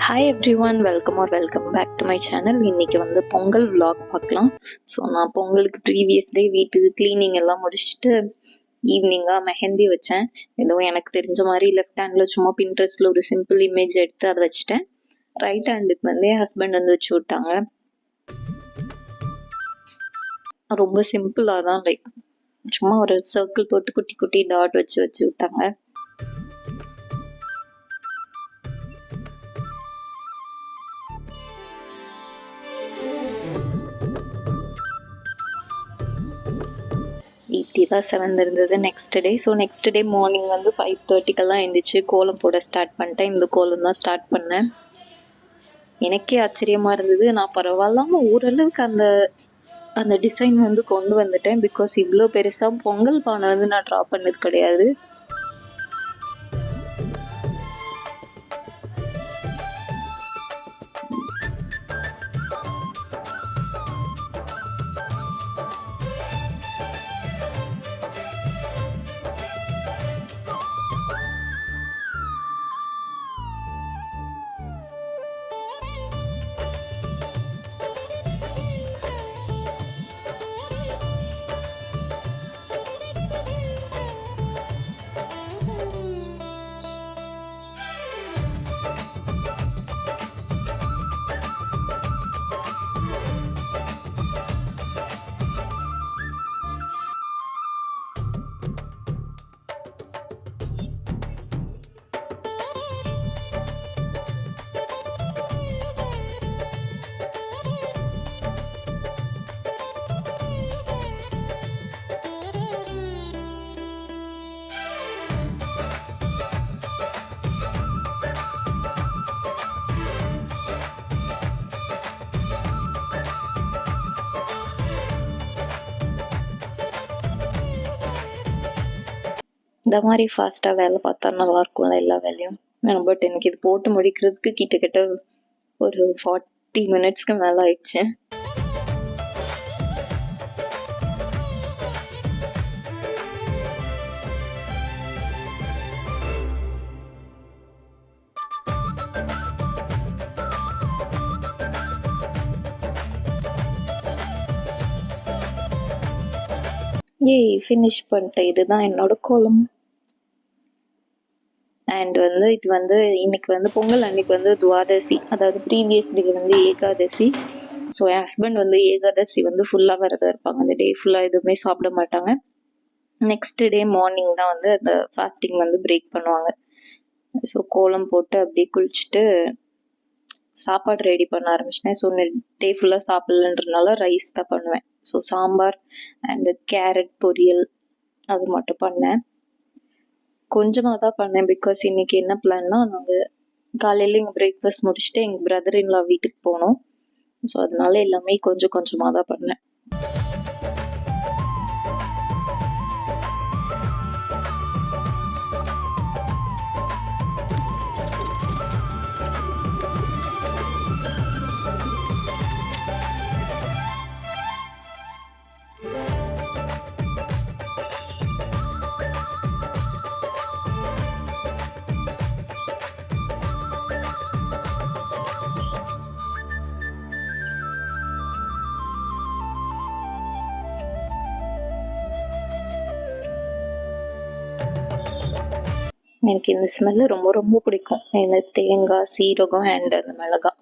Hi everyone, welcome back to my channel. இன்றைக்கி வந்து Pongal vlog பார்க்கலாம். ஸோ நான் பொங்கலுக்கு ப்ரீவியஸ் டே வீட்டுக்கு க்ளீனிங் எல்லாம் முடிச்சுட்டு ஈவினிங்காக மெஹந்தி வச்சேன். ஏதோ எனக்கு தெரிஞ்ச மாதிரி லெஃப்ட் ஹேண்டில் சும்மா பின்ட்ரெஸ்ட்டில் ஒரு சிம்பிள் இமேஜ் எடுத்து அதை வச்சுட்டேன். ரைட் ஹேண்டுக்கு வந்து என் ஹஸ்பண்ட் வந்து வச்சு விட்டாங்க. ரொம்ப சிம்பிளாக தான், லைக் சும்மா ஒரு சர்க்கிள் போட்டு குட்டி குட்டி டாட் வச்சு விட்டாங்க. இப்படி தான் செவந்திருந்தது next day. So next day morning வந்து 5:30க்கெல்லாம் எழுந்திரிச்சு கோலம் போட ஸ்டார்ட் பண்ணிட்டேன். இந்த கோலம் தான் ஸ்டார்ட் பண்ணேன். எனக்கே ஆச்சரியமாக இருந்தது. நான் பரவாயில்லாமல் ஓரளவுக்கு அந்த டிசைன் வந்து கொண்டு வந்துட்டேன். பிகாஸ் இவ்வளோ பெருசாக பொங்கல் பானை வந்து நான் ட்ரா பண்ணது கிடையாது. இந்த மாதிரி ஃபாஸ்ட்டாக வேலை பார்த்தா நல்லாயிருக்கும்ல எல்லா வேலையும். பட் எனக்கு இது போட்டு முடிக்கிறதுக்கு கிட்டத்தட்ட ஒரு 40 மினிட்ஸ்க்கு மேலே ஆயிடுச்சு. ஃபினிஷ் பண்ணிட்டேன். இதுதான் என்னோட கோலம். அண்ட் வந்து இது வந்து இன்னைக்கு வந்து பொங்கல் அன்னைக்கு வந்து துவாதசி, அதாவது ப்ரீவியஸ் டே வந்து ஏகாதசி. ஸோ என் ஹஸ்பண்ட் வந்து ஏகாதசி வந்து ஃபுல்லாக விரதம் இருப்பாங்க. அந்த டே ஃபுல்லாக எதுவுமே சாப்பிட மாட்டாங்க. நெக்ஸ்ட் டே மார்னிங் தான் வந்து அந்த ஃபாஸ்டிங் வந்து பிரேக் பண்ணுவாங்க. ஸோ கோலம் போட்டு அப்படியே குளிச்சுட்டு சாப்பாடு ரெடி பண்ண ஆரம்பிச்சிட்டேன். ஸோ டே ஃபுல்லாக சாப்பிட்லன்றதுனால ரைஸ் தான் பண்ணுவேன். ஸோ சாம்பார் அண்டு கேரட் பொரியல் அது மட்டும் பண்ணேன். கொஞ்சமாக தான் பண்ணேன். பிகாஸ் இன்றைக்கி என்ன பிளான்னா, நாங்கள் காலையில் எங்கள் பிரேக்ஃபாஸ்ட் முடிச்சுட்டு எங்கள் பிரதர் இன்லா வீட்டுக்கு போனோம். ஸோ அதனால எல்லாமே கொஞ்சம் கொஞ்சமாக தான் பண்ணேன். எனக்கு இந்த ஸ்மெல்லு ரொம்ப ரொம்ப பிடிக்கும். இந்த தேங்காய், சீரகம் அண்ட் அந்த மிளகாய்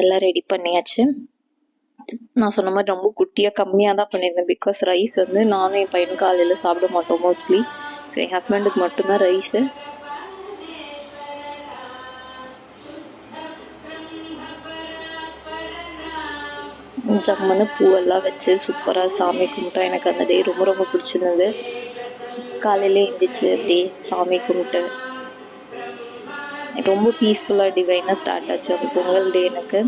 எல்லாம் ரெடி பண்ணியாச்சு. நான் சொன்ன மாதிரி ரொம்ப குட்டியாக கம்மியாக தான் பண்ணியிருந்தேன். பிகாஸ் ரைஸ் வந்து நானும் என் பையனும் காலையில் சாப்பிட மாட்டோம் மோஸ்ட்லி. ஸோ என் ஹஸ்பண்டுக்கு மட்டும்தான் ரைஸு. ஜம்முன்னு பூவெல்லாம் வச்சு சூப்பராக சாமி கும்பிட்டோம். எனக்கு அந்த டே ரொம்ப ரொம்ப பிடிச்சிருந்தது. காலையிலே எழுந்திரிச்சு அப்படியே சாமி கும்பிட்டு ரொம்ப பீஸ்ஃபுல்லாக டிவைனாக ஸ்டார்ட் ஆச்சு அந்த பொங்கல் டே எனக்கு.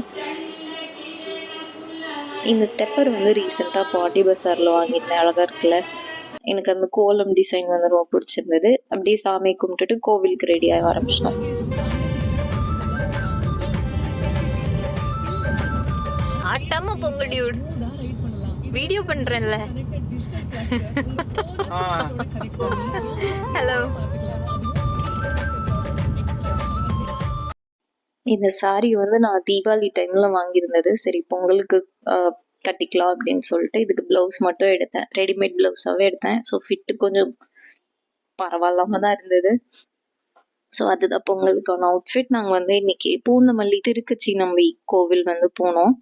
இந்த ஸ்டெப்பர் வந்து ரீசெண்டாக பாட்டி பஸாரில் வாங்கியிருந்தேன். அழகாக இருக்குல்ல. எனக்கு அந்த கோலம் டிசைன் வந்து ரொம்ப பிடிச்சிருந்தது. அப்படியே சாமி கும்பிட்டுட்டு கோவிலுக்கு ரெடியாக ஆரம்பிச்சிட்டோம். ஆட்டாம பொங்கல் டியூட், வீடியோ பண்றேன்ல. ஹலோ இந்த சாரி வந்து நான் தீபாவளி டைமில் வாங்கியிருந்தது. சரி பொங்கலுக்கு கட்டிக்கலாம் அப்படின்னு சொல்லிட்டு இதுக்கு ப்ளவுஸ் மட்டும் எடுத்தேன். ரெடிமேட் ப்ளவுஸாகவே எடுத்தேன். ஸோ ஃபிட்டு கொஞ்சம் பரவாயில்லாம தான் இருந்தது. ஸோ அதுதான் பொங்கலுக்கான அவுட்ஃபிட். நாங்கள் வந்து இன்னைக்கு பூந்தமல்லி திருக்கச்சி நம்பி கோவில் வந்து போனோம்.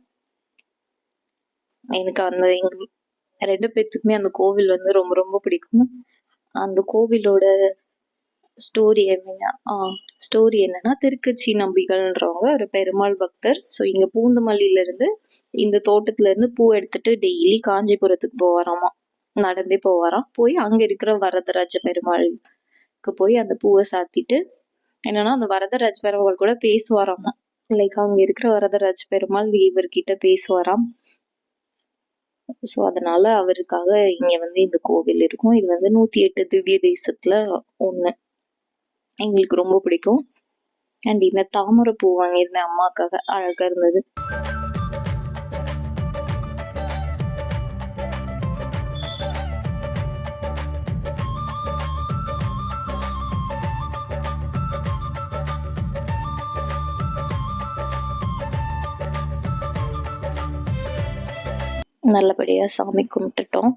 எனக்கு அந்த எங்க 2 பேர்த்துக்குமே அந்த கோவில் வந்து ரொம்ப ரொம்ப பிடிக்கும். அந்த கோவிலோட ஸ்டோரி என்னன்னா, திருக்கச்சி நம்பிகள்ன்றவங்க ஒரு பெருமாள் பக்தர். ஸோ இங்க பூந்தமல்லியில இருந்து இந்த தோட்டத்துல இருந்து பூ எடுத்துட்டு டெய்லி காஞ்சிபுரத்துக்கு போவாராமா. நடந்தே போவாராம். போய் அங்க இருக்கிற வரதராஜ பெருமாளுக்கு போய் அந்த பூவை சாத்திட்டு, என்னன்னா அந்த வரதராஜ பெருமாள் கூட பேசுவாராமா. லைக் அங்க இருக்கிற வரதராஜ பெருமாள் இவர்கிட்ட பேசுவாராம். ஸோ அதனால அவருக்காக இங்க வந்து இந்த கோவில் இருக்கும். இது வந்து 108 திவ்ய தேசத்துல ஒண்ணு. எங்களுக்கு ரொம்ப பிடிக்கும். அண்ட் இந்த தாமரை பூ வாங்கியிருந்தேன் அம்மாக்காக. அழகா இருந்தது. நல்லபடியா சாமி கும்பிட்டுட்டோம்.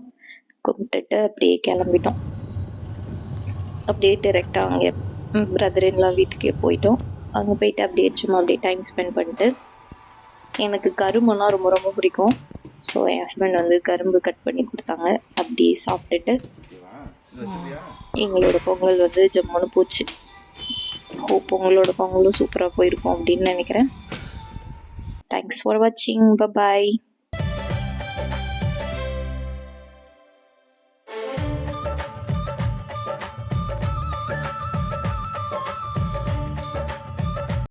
கும்பிட்டுட்டு அப்படியே கிளம்பிட்டோம். அப்படியே டைரெக்டாக அங்கே பிரதர்-இன்-லா வீட்டுக்கே போயிட்டோம். அங்கே போயிட்டு அப்படியே சும்மா அப்படியே டைம் ஸ்பெண்ட் பண்ணிட்டு, எனக்கு கரும்புனா ரொம்ப ரொம்ப பிடிக்கும். ஸோ என் ஹஸ்பண்ட் வந்து கரும்பு கட் பண்ணி கொடுத்தாங்க. அப்படியே சாப்பிட்டுட்டு எங்களோட பொங்கல் வந்து ஜம்முன்னு போச்சு. ஹோப் உங்களோட பொங்கலும் சூப்பராக போயிருக்கும் அப்படின்னு நினைக்கிறேன். தேங்க்ஸ் ஃபார் வாட்சிங். பபாய்.